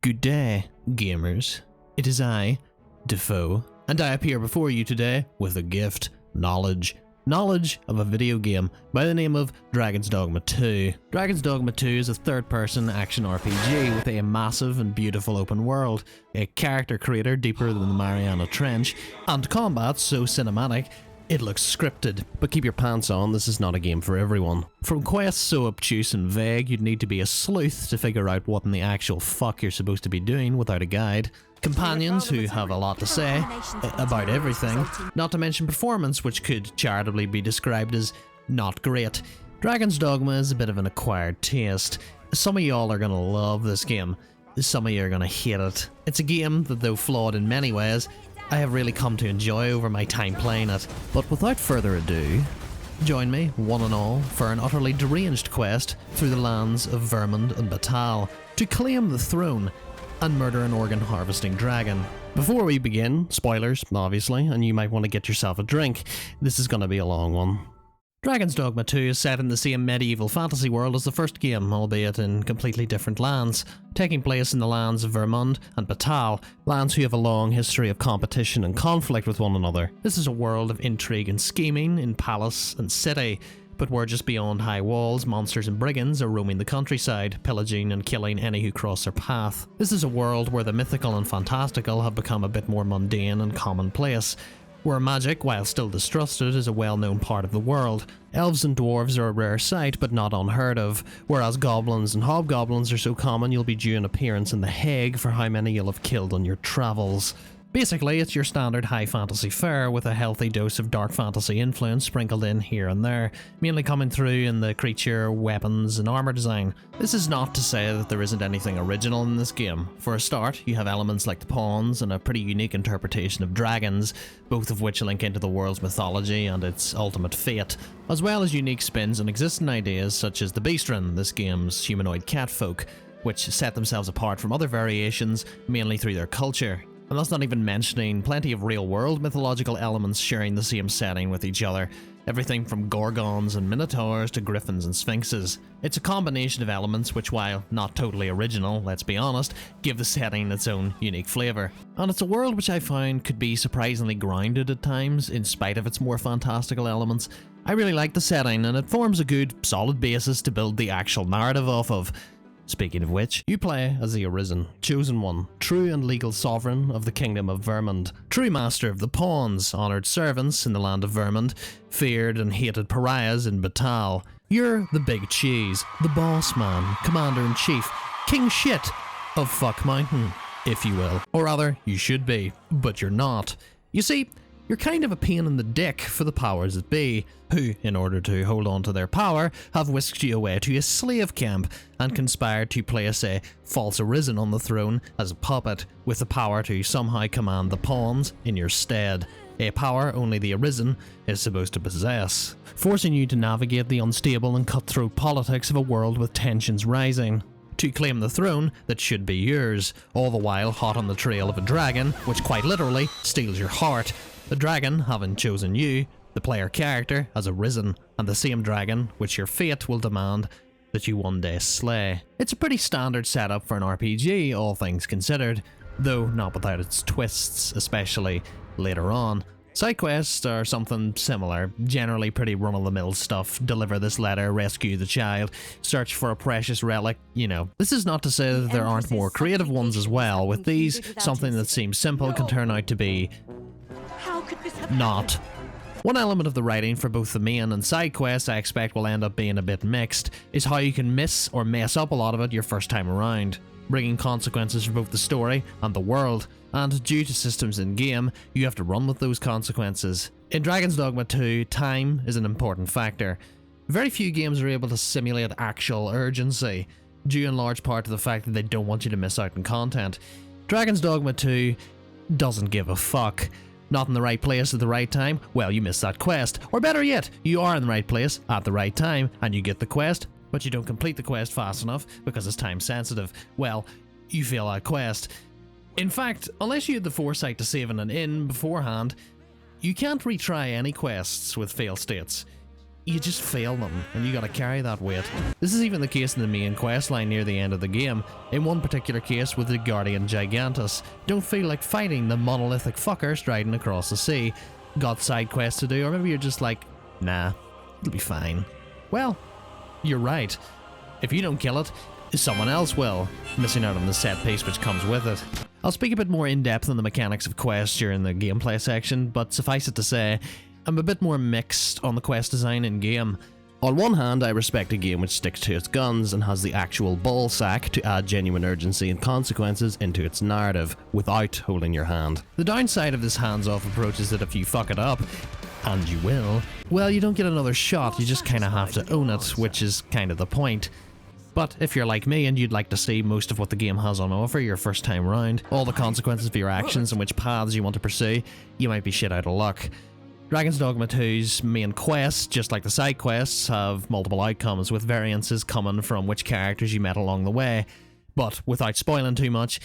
Good day, gamers. It is I, Defoe, and I appear before you today with a gift, knowledge of a video game by the name of Dragons Dogma 2. Dragons Dogma 2 is a third-person action RPG with a massive and beautiful open world, a character creator deeper than the Mariana Trench, and combat so cinematic it looks scripted. But keep your pants on, this is not a game for everyone. From quests so obtuse and vague you'd need to be a sleuth to figure out what in the actual fuck you're supposed to be doing without a guide. Companions who have a lot to say about everything, not to mention performance which could charitably be described as not great. Dragons Dogma is a bit of an acquired taste. Some of y'all are gonna love this game, some of you are gonna hate it. It's a game that, though flawed in many ways, I have really come to enjoy over my time playing it. But without further ado, join me, one and all, for an utterly deranged quest through the lands of Vermund and Battle to claim the throne and murder an organ harvesting dragon. Before we begin, spoilers obviously, and you might want to get yourself a drink. This is going to be a long one. Dragons Dogma 2 is set in the same medieval fantasy world as the first game, albeit in completely different lands, taking place in the lands of Vermund and Battle, lands who have a long history of competition and conflict with one another. This is a world of intrigue and scheming in palace and city, but where just beyond high walls, monsters and brigands are roaming the countryside, pillaging and killing any who cross their path. This is a world where the mythical and fantastical have become a bit more mundane and commonplace, where magic, while still distrusted, is a well-known part of the world. Elves and dwarves are a rare sight, but not unheard of, whereas goblins and hobgoblins are so common you'll be due an appearance in The Hague for how many you'll have killed on your travels. Basically, it's your standard high fantasy fare with a healthy dose of dark fantasy influence sprinkled in here and there, mainly coming through in the creature, weapons, and armor design. This is not to say that there isn't anything original in this game. For a start, you have elements like the pawns and a pretty unique interpretation of dragons, both of which link into the world's mythology and its ultimate fate, as well as unique spins on existing ideas such as the Beastren, this game's humanoid catfolk, which set themselves apart from other variations mainly through their culture. And that's not even mentioning plenty of real-world mythological elements sharing the same setting with each other, everything from gorgons and minotaurs to griffins and sphinxes. It's a combination of elements which, while not totally original, let's be honest, give the setting its own unique flavour. And it's a world which I found could be surprisingly grounded at times, in spite of its more fantastical elements. I really like the setting, and it forms a good, solid basis to build the actual narrative off of. Speaking of which, you play as the Arisen, chosen one, true and legal sovereign of the kingdom of Vermund, true master of the pawns, honoured servants in the land of Vermund, feared and hated pariahs in Battle. You're the big cheese, the boss man, commander-in-chief, king shit of Fuck Mountain, if you will. Or rather, you should be, but you're not. You see, you're kind of a pain in the dick for the powers that be, who, in order to hold on to their power, have whisked you away to a slave camp and conspired to place a false Arisen on the throne as a puppet, with the power to somehow command the pawns in your stead, a power only the Arisen is supposed to possess, forcing you to navigate the unstable and cutthroat politics of a world with tensions rising, to claim the throne that should be yours, all the while hot on the trail of a dragon, which quite literally steals your heart. The dragon having chosen you, the player character, as Arisen, and the same dragon which your fate will demand that you one day slay. It's a pretty standard setup for an RPG, all things considered, though not without its twists, especially later on. Side quests are something similar, generally pretty run-of-the-mill stuff: deliver this letter, rescue the child, search for a precious relic, you know. This is not to say that there aren't more creative ones as well. With these, something that seems simple can turn out to be not. One element of the writing for both the main and side quests I expect will end up being a bit mixed, is how you can miss or mess up a lot of it your first time around, bringing consequences for both the story and the world, and due to systems in game, you have to run with those consequences. In Dragons Dogma 2, time is an important factor. Very few games are able to simulate actual urgency, due in large part to the fact that they don't want you to miss out on content. Dragons Dogma 2 doesn't give a fuck. Not in the right place at the right time? Well, you missed that quest. Or better yet, you are in the right place at the right time and you get the quest, but you don't complete the quest fast enough because it's time sensitive. Well, you fail that quest. In fact, unless you had the foresight to save in an inn beforehand, you can't retry any quests with fail states. you just fail them, and you gotta carry that weight. This is even the case in the main quest line near the end of the game. In one particular case with the Guardian Gigantus, don't feel like fighting the monolithic fucker striding across the sea. Got side quests to do, or maybe you're just like, nah, it'll be fine. Well, you're right. If you don't kill it, someone else will, missing out on the set piece which comes with it. I'll speak a bit more in depth on the mechanics of quests during the gameplay section, but suffice it to say, I'm a bit more mixed on the quest design in game. On one hand, I respect a game which sticks to its guns and has the actual ball sack to add genuine urgency and consequences into its narrative, without holding your hand. The downside of this hands-off approach is that if you fuck it up, and you will, well, you don't get another shot, you just kinda have to own it, which is kinda the point. But if you're like me and you'd like to see most of what the game has on offer your first time round, all the consequences of your actions and which paths you want to pursue, you might be shit out of luck. Dragons Dogma 2's main quests, just like the side quests, have multiple outcomes, with variances coming from which characters you met along the way. But without spoiling too much,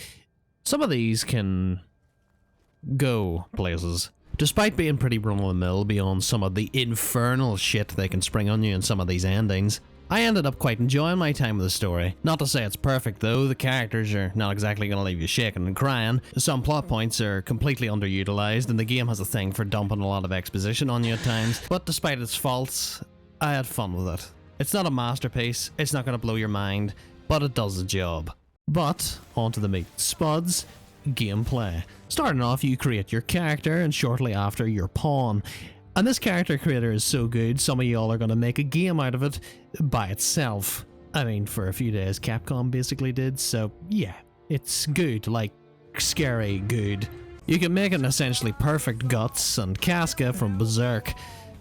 some of these can go places. Despite being pretty run-of-the-mill beyond some of the infernal shit they can spring on you in some of these endings, I ended up quite enjoying my time with the story. Not to say it's perfect though, the characters are not exactly going to leave you shaking and crying. Some plot points are completely underutilized, and the game has a thing for dumping a lot of exposition on you at times, but despite its faults, I had fun with it. It's not a masterpiece, it's not going to blow your mind, but it does the job. But, onto the meat spuds, gameplay. Starting off, you create your character, and shortly after, your pawn. And this character creator is so good, some of y'all are going to make a game out of it by itself. I mean, for a few days Capcom basically did, so yeah, it's good, like scary good. You can make an essentially perfect Guts and Casca from Berserk.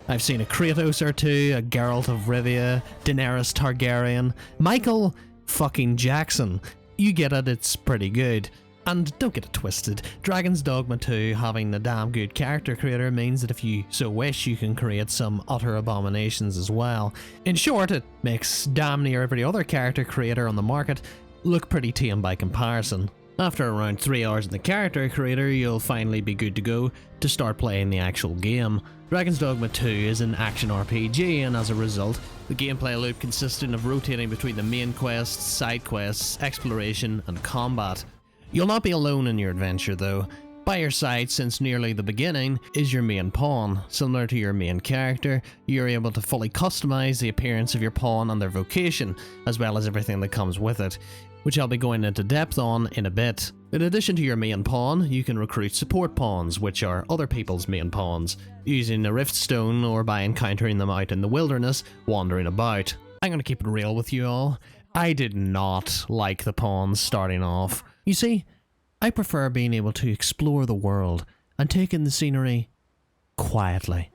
I've seen a Kratos or two, a Geralt of Rivia, Daenerys Targaryen, Michael fucking Jackson. You get it, it's pretty good. And don't get it twisted, Dragons Dogma 2 having a damn good character creator means that if you so wish you can create some utter abominations as well. In short, it makes damn near every other character creator on the market look pretty tame by comparison. After around 3 hours in the character creator, you'll finally be good to go to start playing the actual game. Dragons Dogma 2 is an action RPG, and as a result, the gameplay loop consisting of rotating between the main quests, side quests, exploration, and combat. You'll not be alone in your adventure though. By your side since nearly the beginning is your main pawn. Similar to your main character, you're able to fully customize the appearance of your pawn and their vocation, as well as everything that comes with it, which I'll be going into depth on in a bit. In addition to your main pawn, you can recruit support pawns, which are other people's main pawns, using a rift stone or by encountering them out in the wilderness, wandering about. I'm gonna keep it real with you all. I did not like the pawns starting off. You see, I prefer being able to explore the world and take in the scenery quietly.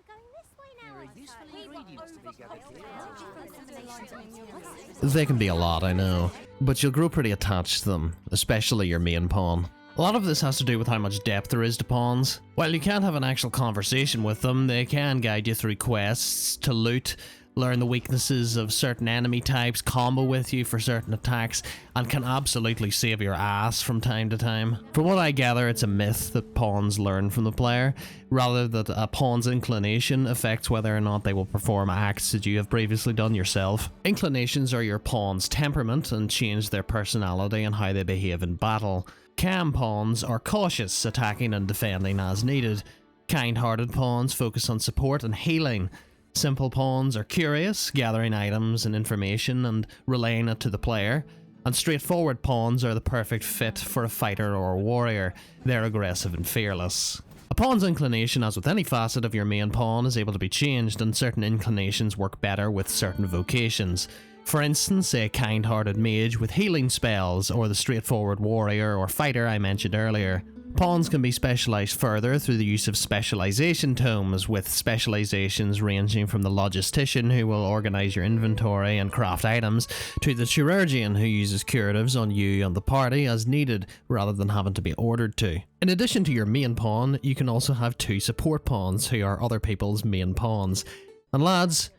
They can be a lot, I know, but you'll grow pretty attached to them, especially your main pawn. A lot of this has to do with how much depth there is to pawns. While you can't have an actual conversation with them, they can guide you through quests to loot, learn the weaknesses of certain enemy types, combo with you for certain attacks, and can absolutely save your ass from time to time. From what I gather, it's a myth that pawns learn from the player, rather that a pawn's inclination affects whether or not they will perform acts that you have previously done yourself. Inclinations are your pawn's temperament and change their personality and how they behave in battle. Cam pawns are cautious, attacking and defending as needed. Kind-hearted pawns focus on support and healing. Simple pawns are curious, gathering items and information and relaying it to the player. And straightforward pawns are the perfect fit for a fighter or a warrior. They're aggressive and fearless. A pawn's inclination, as with any facet of your main pawn, is able to be changed, and certain inclinations work better with certain vocations. For instance, a kind-hearted mage with healing spells, or the straightforward warrior or fighter I mentioned earlier. Pawns can be specialised further through the use of specialisation tomes, with specialisations ranging from the logistician who will organise your inventory and craft items, to the chirurgeon who uses curatives on you and the party as needed, rather than having to be ordered to. In addition to your main pawn, you can also have 2 support pawns who are other people's main pawns. And lads,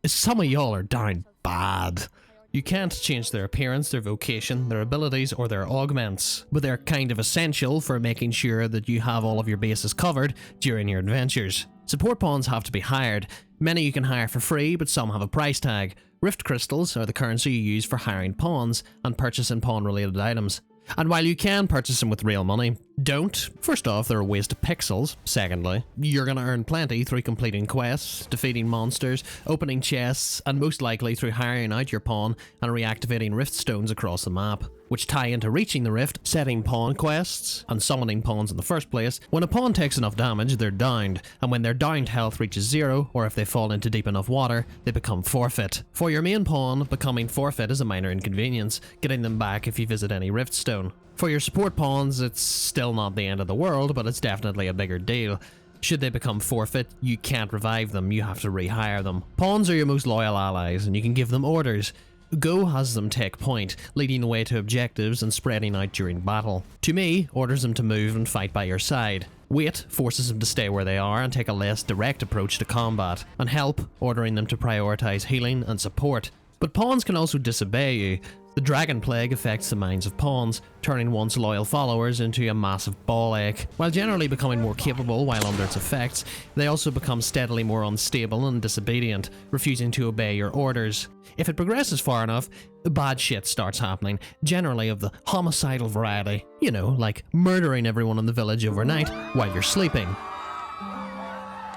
some of y'all are down bad. You can't change their appearance, their vocation, their abilities, or their augments, but they're kind of essential for making sure that you have all of your bases covered during your adventures. Support pawns have to be hired, Many you can hire for free, but some have a price tag. Rift crystals are the currency you use for hiring pawns and purchasing pawn-related items. And while you can purchase them with real money, don't. First off, there are ways to pixels. Secondly, you're going to earn plenty through completing quests, defeating monsters, opening chests, and most likely through hiring out your pawn and reactivating rift stones across the map, which tie into reaching the rift, setting pawn quests, and summoning pawns in the first place. When a pawn takes enough damage, they're downed, and when their downed health reaches 0, or if they fall into deep enough water, they become forfeit. For your main pawn, becoming forfeit is a minor inconvenience, getting them back if you visit any rift stone. For your support pawns, it's still not the end of the world, but it's definitely a bigger deal. Should they become forfeit, you can't revive them, you have to rehire them. Pawns are your most loyal allies, and you can give them orders. Go has them take point, leading the way to objectives and spreading out during battle. To me, orders them to move and fight by your side. Wait forces them to stay where they are and take a less direct approach to combat. And help, ordering them to prioritize healing and support. But pawns can also disobey you. The Dragon Plague affects the minds of pawns, turning once loyal followers into a massive ball ache. While generally becoming more capable while under its effects, they also become steadily more unstable and disobedient, refusing to obey your orders. If it progresses far enough, bad shit starts happening, generally of the homicidal variety. You know, like murdering everyone in the village overnight while you're sleeping.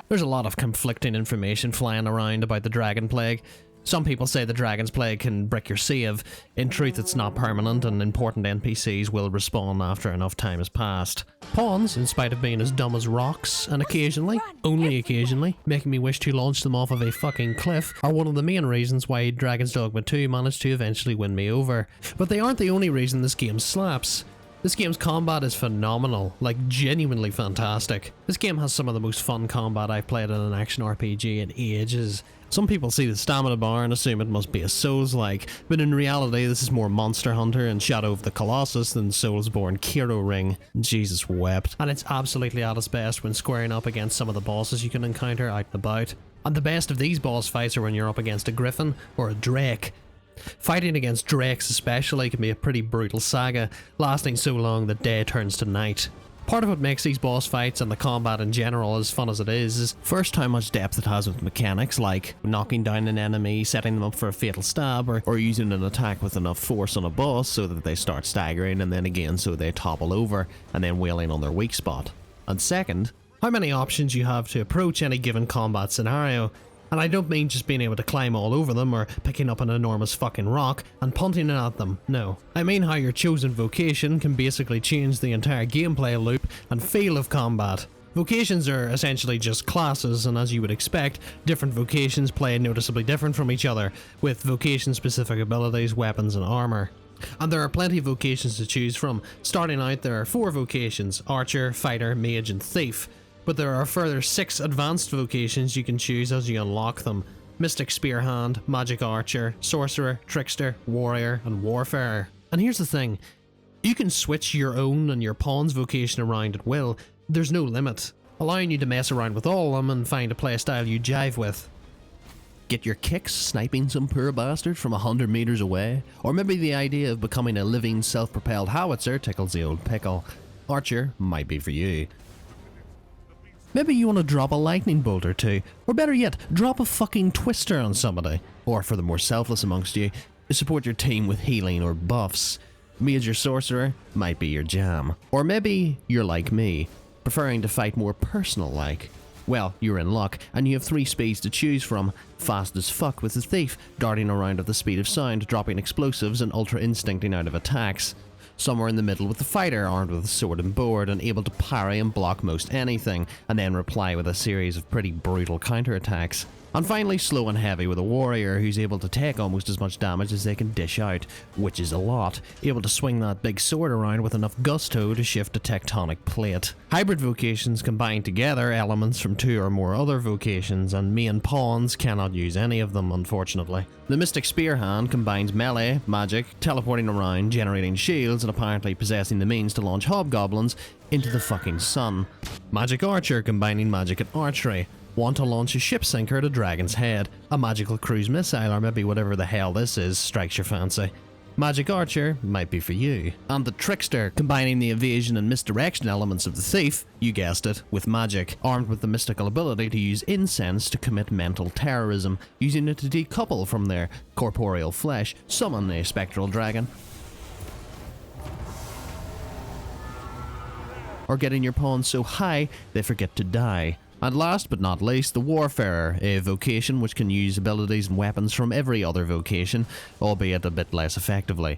There's a lot of conflicting information flying around about the Dragon Plague. Some people say the Dragon's Plague can brick your save. In truth, it's not permanent, and important NPCs will respawn after enough time has passed. Pawns, in spite of being as dumb as rocks, and occasionally, only occasionally, making me wish to launch them off of a fucking cliff, are one of the main reasons why Dragons Dogma 2 managed to eventually win me over. But they aren't the only reason this game slaps. This game's combat is phenomenal, like genuinely fantastic. This game has some of the most fun combat I've played in an action RPG in ages. Some people see the stamina bar and assume it must be a Souls-like, but in reality this is more Monster Hunter and Shadow of the Colossus than Soulsborne Kiro Ring. Jesus wept. And it's absolutely at its best when squaring up against some of the bosses you can encounter out and about. And the best of these boss fights are when you're up against a Griffin or a Drake. Fighting against drakes especially can be a pretty brutal saga, lasting so long that day turns to night. Part of what makes these boss fights and the combat in general as fun as it is first how much depth it has with mechanics like knocking down an enemy, setting them up for a fatal stab, or using an attack with enough force on a boss so that they start staggering and then again so they topple over and then wailing on their weak spot. And second, how many options you have to approach any given combat scenario. And I don't mean just being able to climb all over them or picking up an enormous fucking rock and punting it at them, no. I mean how your chosen vocation can basically change the entire gameplay loop and feel of combat. Vocations are essentially just classes, and as you would expect, different vocations play noticeably different from each other, with vocation-specific abilities, weapons and armor. And there are plenty of vocations to choose from. Starting out, there are 4 vocations: Archer, Fighter, Mage and Thief. But there are a further 6 advanced vocations you can choose as you unlock them: Mystic Spearhand, Magic Archer, Sorcerer, Trickster, Warrior, and Warfarer. And here's the thing, you can switch your own and your pawn's vocation around at will. There's no limit, allowing you to mess around with all of them and find a playstyle you jive with. Get your kicks sniping some poor bastard from 100 meters away? Or maybe the idea of becoming a living self-propelled howitzer tickles the old pickle. Archer might be for you. Maybe you want to drop a lightning bolt or two, or better yet, drop a fucking twister on somebody. Or for the more selfless amongst you, support your team with healing or buffs. Me as your sorcerer might be your jam. Or maybe you're like me, preferring to fight more personal-like. Well, you're in luck, and you have 3 speeds to choose from. Fast as fuck with the thief, darting around at the speed of sound, dropping explosives and ultra-instincting out of attacks. Somewhere in the middle with the fighter, armed with a sword and board and able to parry and block most anything, and then reply with a series of pretty brutal counterattacks. And finally slow and heavy with a warrior who's able to take almost as much damage as they can dish out, which is a lot, able to swing that big sword around with enough gusto to shift a tectonic plate. Hybrid vocations combine together elements from 2 or more other vocations, and main pawns cannot use any of them, unfortunately. The Mystic Spearhand combines melee, magic, teleporting around, generating shields, and apparently possessing the means to launch hobgoblins into the fucking sun. Magic Archer combining magic and archery. Want to launch a ship sinker at a dragon's head, a magical cruise missile, or maybe whatever the hell this is strikes your fancy. Magic Archer might be for you. And the Trickster, combining the evasion and misdirection elements of the Thief, you guessed it, with magic, armed with the mystical ability to use incense to commit mental terrorism, using it to decouple from their corporeal flesh, summon a spectral dragon, or getting your pawns so high they forget to die. And last but not least, the Warfarer, a vocation which can use abilities and weapons from every other vocation, albeit a bit less effectively.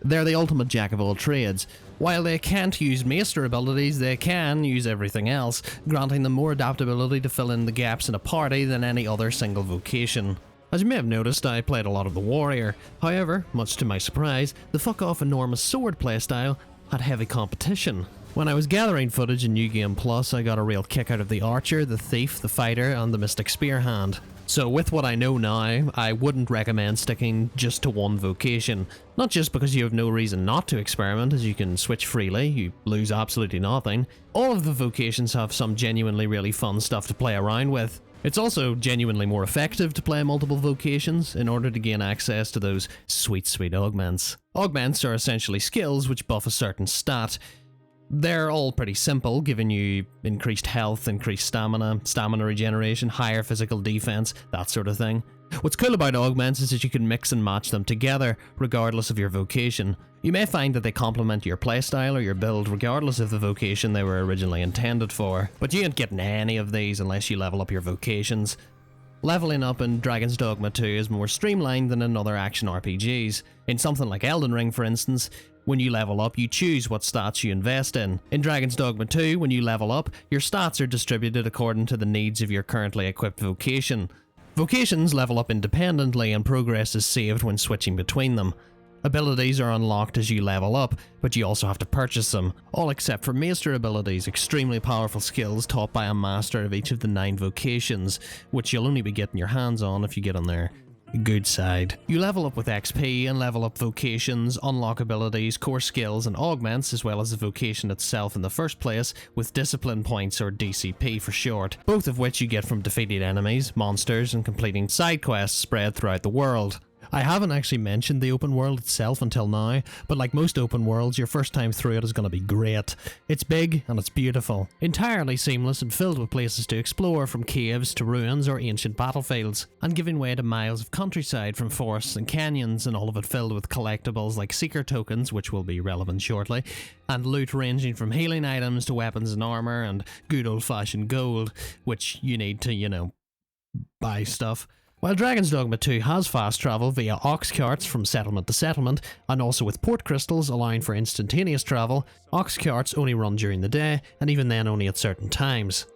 They're the ultimate jack of all trades. While they can't use maester abilities, they can use everything else, granting them more adaptability to fill in the gaps in a party than any other single vocation. As you may have noticed, I played a lot of the Warrior. However, much to my surprise, the fuck-off enormous sword playstyle had heavy competition. When I was gathering footage in New Game Plus, I got a real kick out of the Archer, the Thief, the Fighter, and the Mystic Spearhand. So with what I know now, I wouldn't recommend sticking just to one vocation. Not just because you have no reason not to experiment, as you can switch freely, you lose absolutely nothing. All of the vocations have some genuinely really fun stuff to play around with. It's also genuinely more effective to play multiple vocations in order to gain access to those sweet, sweet augments. Augments are essentially skills which buff a certain stat. They're all pretty simple, giving you increased health, increased stamina, stamina regeneration, higher physical defense, that sort of thing. What's cool about augments is that you can mix and match them together, regardless of your vocation. You may find that they complement your playstyle or your build regardless of the vocation they were originally intended for, but you ain't getting any of these unless you level up your vocations. Leveling up in Dragons Dogma 2 is more streamlined than in other action RPGs. In something like Elden Ring, for instance, when you level up, you choose what stats you invest in. In Dragons Dogma 2, when you level up, your stats are distributed according to the needs of your currently equipped vocation. Vocations level up independently and progress is saved when switching between them. Abilities are unlocked as you level up, but you also have to purchase them, all except for maester abilities, extremely powerful skills taught by a master of each of the 9 vocations, which you'll only be getting your hands on if you get on their good side. You level up with XP and level up vocations, unlock abilities, core skills and augments, as well as the vocation itself in the first place, with discipline points, or DCP for short, both of which you get from defeated enemies, monsters and completing side quests spread throughout the world. I haven't actually mentioned the open world itself until now, but like most open worlds, your first time through it is going to be great. It's big and it's beautiful, entirely seamless and filled with places to explore, from caves to ruins or ancient battlefields, and giving way to miles of countryside from forests and canyons, and all of it filled with collectibles like seeker tokens, which will be relevant shortly, and loot ranging from healing items to weapons and armor and good old-fashioned gold, which you need to, buy stuff. While Dragons Dogma 2 has fast travel via ox carts from settlement to settlement, and also with port crystals allowing for instantaneous travel, ox carts only run during the day, and even then only at certain times.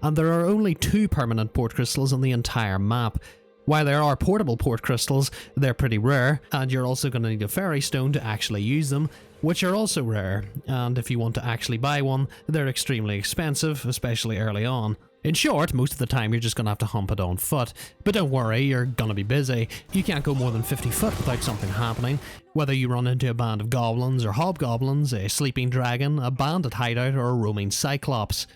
And there are only 2 permanent port crystals on the entire map. While there are portable port crystals, they're pretty rare, and you're also going to need a fairy stone to actually use them, which are also rare, and if you want to actually buy one, they're extremely expensive, especially early on. In short, most of the time you're just going to have to hump it on foot, but don't worry, you're going to be busy. You can't go more than 50 foot without something happening, whether you run into a band of goblins or hobgoblins, a sleeping dragon, a bandit hideout, or a roaming cyclops.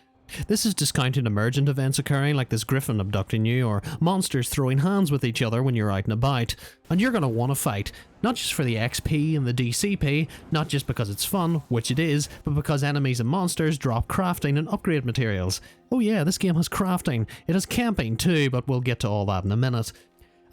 This is discounted emergent events occurring like this Griffin abducting you, or monsters throwing hands with each other when you're out and about. And you're going to want to fight, not just for the XP and the DCP, not just because it's fun, which it is, but because enemies and monsters drop crafting and upgrade materials. Oh yeah, this game has crafting. It has camping too, but we'll get to all that in a minute.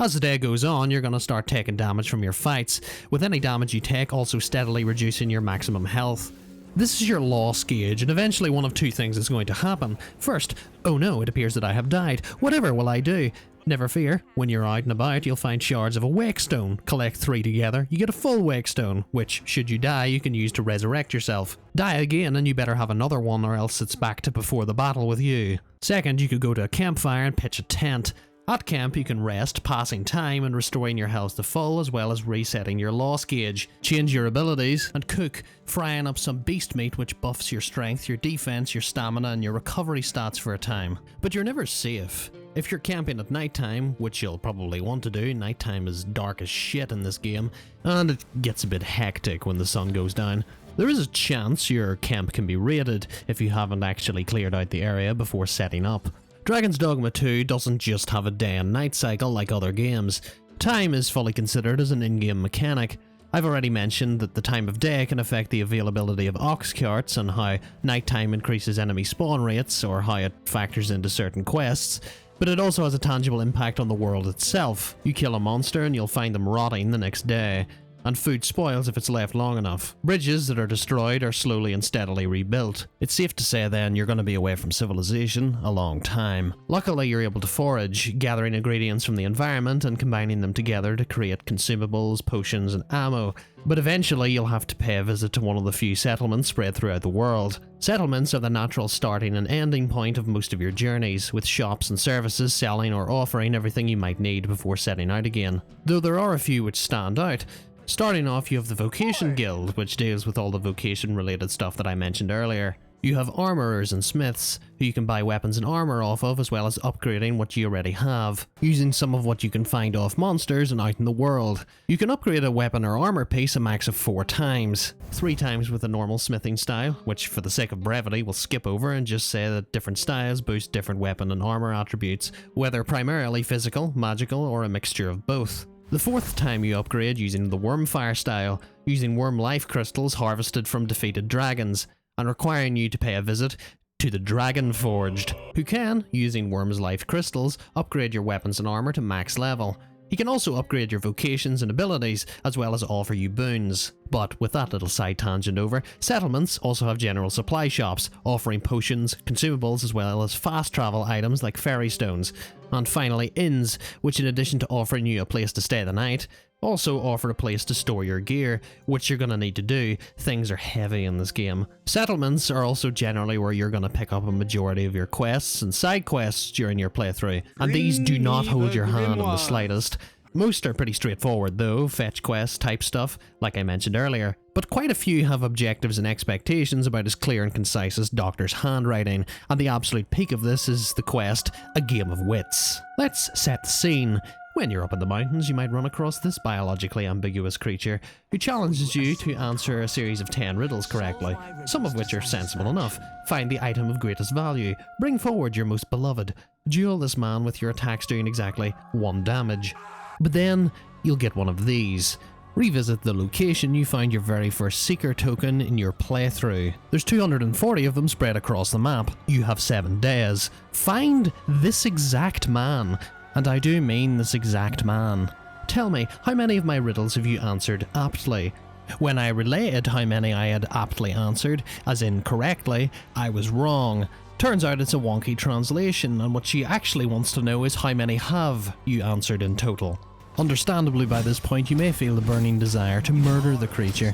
As the day goes on, you're going to start taking damage from your fights, with any damage you take also steadily reducing your maximum health. This is your loss gauge, and eventually one of 2 things is going to happen. First, oh no, it appears that I have died. Whatever will I do? Never fear, when you're out and about, you'll find shards of a wake stone. Collect 3 together, you get a full wake stone, which, should you die, you can use to resurrect yourself. Die again, and you better have another one, or else it's back to before the battle with you. Second, you could go to a campfire and pitch a tent. At camp, you can rest, passing time and restoring your health to full, as well as resetting your loss gauge. Change your abilities, and cook, frying up some beast meat which buffs your strength, your defense, your stamina, and your recovery stats for a time. But you're never safe. If you're camping at nighttime, which you'll probably want to do, nighttime is dark as shit in this game, and it gets a bit hectic when the sun goes down. There is a chance your camp can be raided if you haven't actually cleared out the area before setting up. Dragons Dogma 2 doesn't just have a day and night cycle like other games. Time is fully considered as an in-game mechanic. I've already mentioned that the time of day can affect the availability of ox carts and how nighttime increases enemy spawn rates or how it factors into certain quests, but it also has a tangible impact on the world itself. You kill a monster and you'll find them rotting the next day, and food spoils if it's left long enough. Bridges that are destroyed are slowly and steadily rebuilt. It's safe to say then you're going to be away from civilization a long time. Luckily you're able to forage, gathering ingredients from the environment and combining them together to create consumables, potions and ammo, but eventually you'll have to pay a visit to one of the few settlements spread throughout the world. Settlements are the natural starting and ending point of most of your journeys, with shops and services selling or offering everything you might need before setting out again. Though there are a few which stand out. Starting off, you have the Vocation Guild, which deals with all the vocation-related stuff that I mentioned earlier. You have armorers and smiths, who you can buy weapons and armor off of, as well as upgrading what you already have, using some of what you can find off monsters and out in the world. You can upgrade a weapon or armor piece a max of 4 times. 3 times with a normal smithing style, which for the sake of brevity we'll skip over and just say that different styles boost different weapon and armor attributes, whether primarily physical, magical, or a mixture of both. The 4th time you upgrade using the Wormfire style, using worm life crystals harvested from defeated dragons, and requiring you to pay a visit to the Dragon Forged, who can, using worm's life crystals, upgrade your weapons and armor to max level. He can also upgrade your vocations and abilities, as well as offer you boons. But with that little side tangent over, settlements also have general supply shops, offering potions, consumables, as well as fast travel items like fairy stones. And finally inns, which in addition to offering you a place to stay the night, also offer a place to store your gear, which you're going to need to do. Things are heavy in this game. Settlements are also generally where you're going to pick up a majority of your quests and side quests during your playthrough, and these do not hold your hand in the slightest. Most are pretty straightforward though, fetch quest type stuff, like I mentioned earlier, but quite a few have objectives and expectations about as clear and concise as Doctor's handwriting, and the absolute peak of this is the quest, A Game of Wits. Let's set the scene. When you're up in the mountains, you might run across this biologically ambiguous creature who challenges you to answer a series of 10 riddles correctly, some of which are sensible enough. Find the item of greatest value, bring forward your most beloved, duel this man with your attacks doing exactly 1 damage. But then, you'll get one of these. Revisit the location you found your very first Seeker token in your playthrough. There's 240 of them spread across the map. You have 7 days. Find this exact man. And I do mean this exact man. Tell me, how many of my riddles have you answered aptly? When I related how many I had aptly answered, as in correctly, I was wrong. Turns out it's a wonky translation, and what she actually wants to know is how many have you answered in total. Understandably by this point you may feel the burning desire to murder the creature.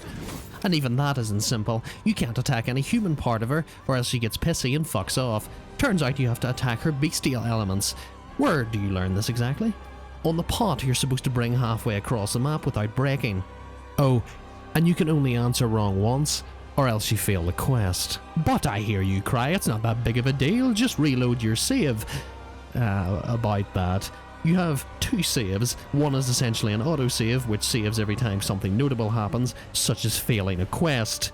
And even that isn't simple. You can't attack any human part of her, or else she gets pissy and fucks off. Turns out you have to attack her bestial elements. Where do you learn this exactly? On the pot you're supposed to bring halfway across the map without breaking. Oh, and you can only answer wrong once, or else you fail the quest. But I hear you cry, it's not that big of a deal, just reload your save. About that. You have 2 saves. One is essentially an autosave, which saves every time something notable happens, such as failing a quest.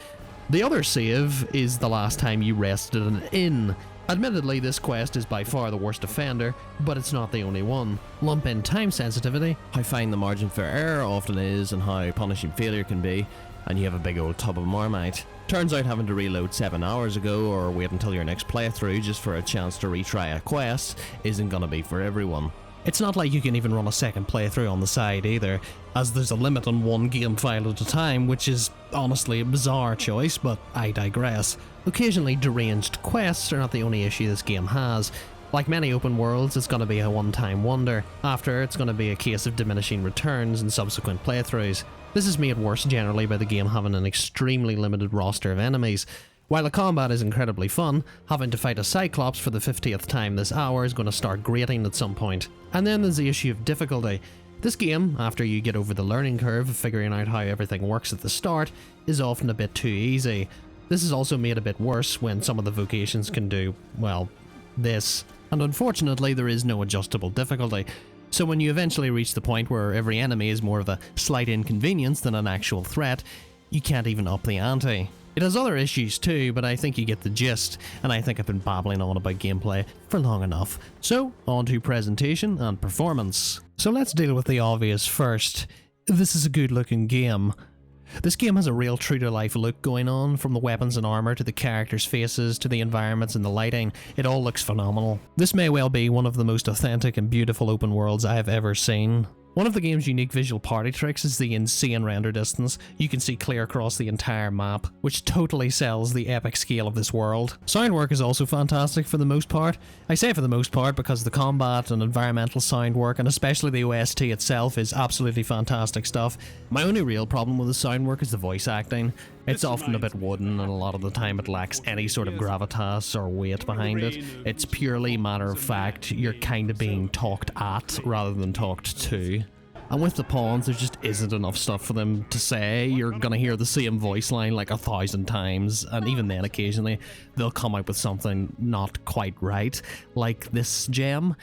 The other save is the last time you rested in an inn. Admittedly, this quest is by far the worst offender, but it's not the only one. Lump in time sensitivity, how fine the margin for error often is and how punishing failure can be, and you have a big old tub of Marmite. Turns out having to reload 7 hours ago or wait until your next playthrough just for a chance to retry a quest isn't gonna be for everyone. It's not like you can even run a second playthrough on the side either, as there's a limit on 1 game file at a time, which is honestly a bizarre choice, but I digress. Occasionally deranged quests are not the only issue this game has. Like many open worlds, it's going to be a one-time wonder. After, it's going to be a case of diminishing returns in subsequent playthroughs. This is made worse generally by the game having an extremely limited roster of enemies. While the combat is incredibly fun, having to fight a Cyclops for the 50th time this hour is going to start grating at some point. And then there's the issue of difficulty. This game, after you get over the learning curve of figuring out how everything works at the start, is often a bit too easy. This is also made a bit worse when some of the vocations can do, well, this. And unfortunately there is no adjustable difficulty. So when you eventually reach the point where every enemy is more of a slight inconvenience than an actual threat, you can't even up the ante. It has other issues too, but I think you get the gist, and I think I've been babbling on about gameplay for long enough. So, on to presentation and performance. So let's deal with the obvious first. This is a good looking game. This game has a real true-to-life look going on, from the weapons and armor to the characters' faces to the environments and the lighting. It all looks phenomenal. This may well be one of the most authentic and beautiful open worlds I have ever seen. One of the game's unique visual party tricks is the insane render distance. You can see clear across the entire map, which totally sells the epic scale of this world. Sound work is also fantastic for the most part. I say for the most part because the combat and environmental sound work, and especially the OST itself, is absolutely fantastic stuff. My only real problem with the sound work is the voice acting. It's often a bit wooden, and a lot of the time it lacks any sort of gravitas or weight behind it. It's purely matter of fact, you're kind of being talked at rather than talked to. And with the pawns, there just isn't enough stuff for them to say. You're gonna hear the same voice line like 1,000 times, and even then occasionally they'll come out with something not quite right, like this gem.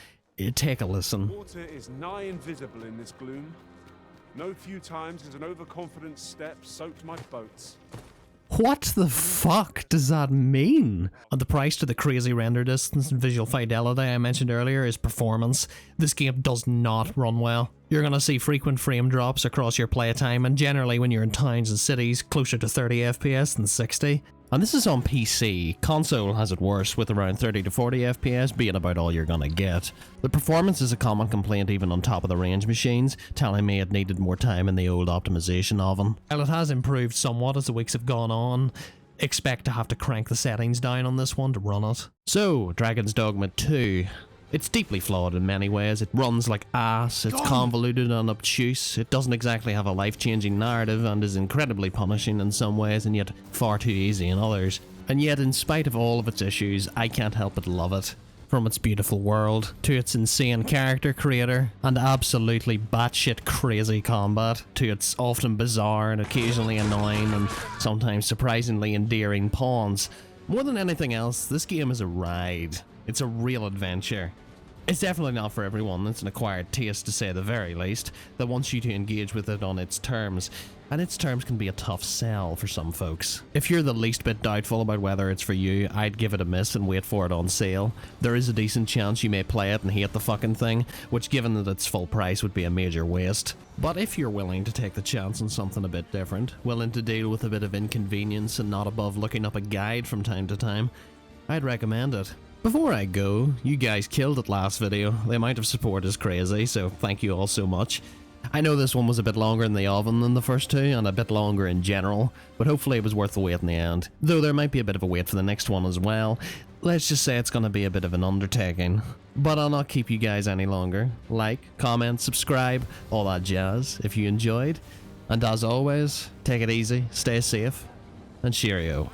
Take a listen. Water is nigh invisible in this gloom. No few times has an overconfident step soaked my boats. What the fuck does that mean? And the price to the crazy render distance and visual fidelity I mentioned earlier is performance. This game does not run well. You're gonna see frequent frame drops across your playtime, and generally when you're in towns and cities, closer to 30 FPS than 60. And this is on PC. Console has it worse, with around 30 to 40 FPS being about all you're gonna get. The performance is a common complaint even on top of the range machines, telling me it needed more time in the old optimization oven. While it has improved somewhat as the weeks have gone on, expect to have to crank the settings down on this one to run it. So, Dragons Dogma 2. It's deeply flawed in many ways. It runs like ass, it's convoluted and obtuse, it doesn't exactly have a life-changing narrative, and is incredibly punishing in some ways and yet far too easy in others. And yet, in spite of all of its issues, I can't help but love it. From its beautiful world, to its insane character creator, and absolutely batshit crazy combat, to its often bizarre and occasionally annoying and sometimes surprisingly endearing pawns. More than anything else, this game is a ride. It's a real adventure. It's definitely not for everyone. It's an acquired taste, to say the very least, that wants you to engage with it on its terms, and its terms can be a tough sell for some folks. If you're the least bit doubtful about whether it's for you, I'd give it a miss and wait for it on sale. There is a decent chance you may play it and hate the fucking thing, which, given that it's full price, would be a major waste. But if you're willing to take the chance on something a bit different, willing to deal with a bit of inconvenience and not above looking up a guide from time to time, I'd recommend it. Before I go, you guys killed it last video. The amount of support is crazy, so thank you all so much. I know this one was a bit longer in the oven than the first two, and a bit longer in general, but hopefully it was worth the wait in the end. Though there might be a bit of a wait for the next one as well. Let's just say it's gonna be a bit of an undertaking. But I'll not keep you guys any longer. Like, comment, subscribe, all that jazz if you enjoyed. And as always, take it easy, stay safe, and cheerio.